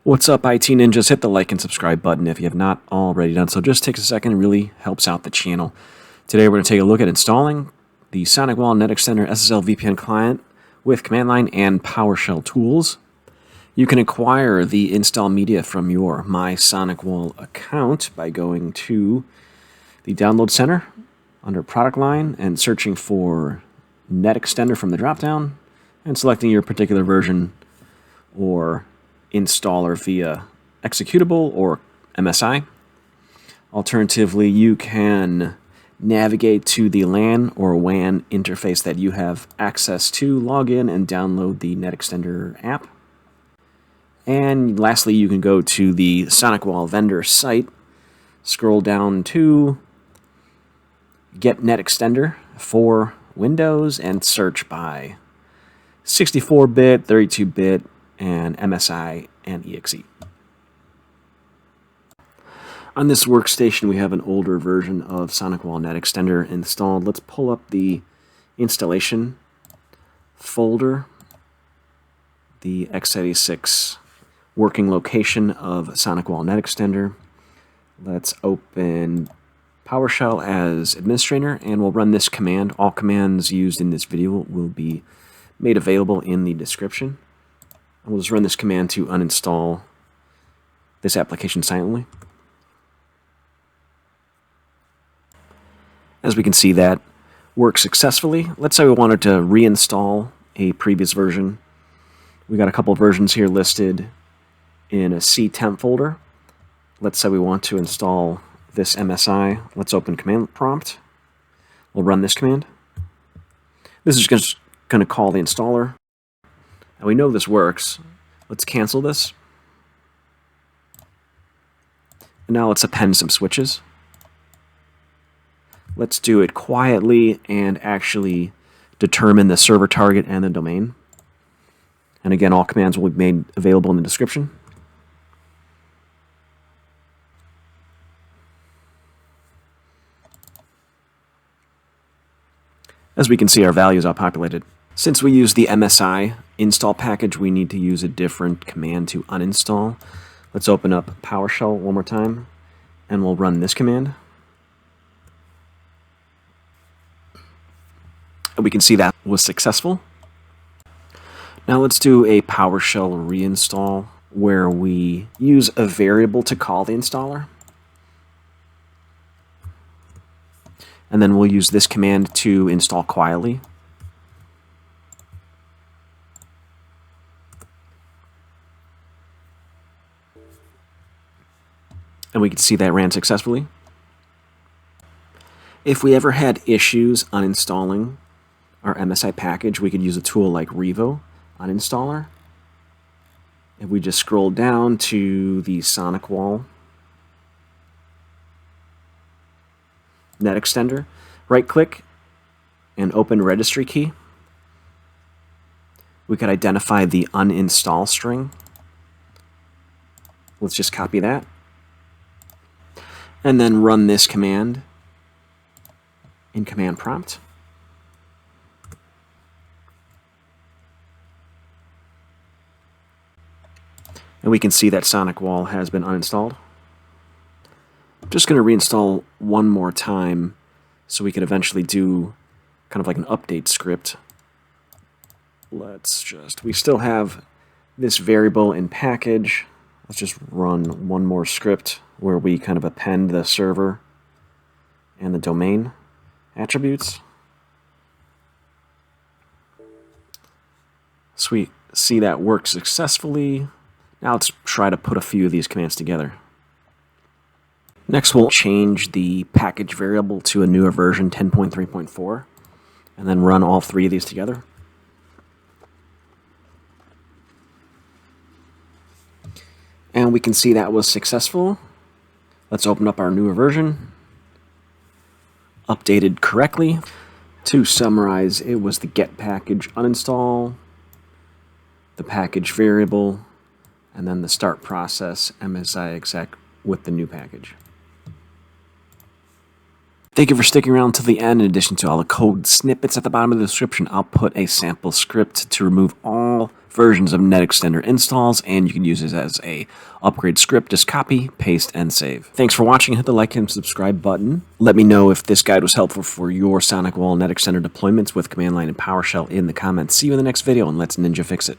What's up, IT Ninjas? Hit the like and subscribe button if you have not already done so. Just takes a second and really helps out the channel. Today we're going to take a look at installing the Sonicwall NetExtender SSL-VPN client with command line and PowerShell tools. You can acquire the install media from your MySonicwall account by going to the Download Center under Product Line and searching for NetExtender from the dropdown and selecting your particular version or installer via executable or MSI. Alternatively, you can navigate to the LAN or WAN interface that you have access to, log in, and download the NetExtender app. And lastly, you can go to the Sonicwall vendor site, scroll down to Get NetExtender for Windows, and search by 64-bit, 32-bit, and MSI and EXE. On this workstation, we have an older version of Sonicwall NetExtender installed. Let's pull up the installation folder, the x86 working location of Sonicwall NetExtender. Let's open PowerShell as administrator, and we'll run this command. All commands used in this video will be made available in the description. We'll just run this command to uninstall this application silently. As we can see, that works successfully. Let's say we wanted to reinstall a previous version. We got a couple of versions here listed in a C temp folder. Let's say we want to install this MSI. Let's open command prompt. We'll run this command. This is just going to call the installer. And we know this works. Let's cancel this. And now let's append some switches. Let's do it quietly and actually determine the server target and the domain. And again, all commands will be made available in the description. As we can see, our values are populated. Since we use the MSI install package, we need to use a different command to uninstall. Let's open up PowerShell one more time, and we'll run this command. And we can see that was successful. Now let's do a PowerShell reinstall where we use a variable to call the installer. And then we'll use this command to install quietly. And we can see that ran successfully. If we ever had issues uninstalling our MSI package, we could use a tool like Revo Uninstaller. If we just scroll down to the Sonicwall NetExtender, right-click and open registry key, we could identify the uninstall string. Let's just copy that. And then run this command in command prompt. And we can see that Sonicwall has been uninstalled. I'm just going to reinstall one more time so we can eventually do kind of like an update script. We still have this variable in package. Let's just run one more script where we kind of append the server and the domain attributes. So we see that works successfully. Now let's try to put a few of these commands together. Next, we'll change the package variable to a newer version, 10.3.4, and then run all three of these together. And we can see that was successful. Let's open up our newer version. Updated correctly. To summarize, it was the get package uninstall, the package variable, and then the start process MsiExec with the new package. Thank you for sticking around till the end. In addition to all the code snippets at the bottom of the description, I'll put a sample script to remove all versions of NetExtender installs, and you can use it as a upgrade script. Just copy, paste, and save. Thanks for watching. Hit the like and subscribe button. Let me know if this guide was helpful for your Sonicwall NetExtender deployments with command line and PowerShell in the comments. See you in the next video, and let's ninja fix it.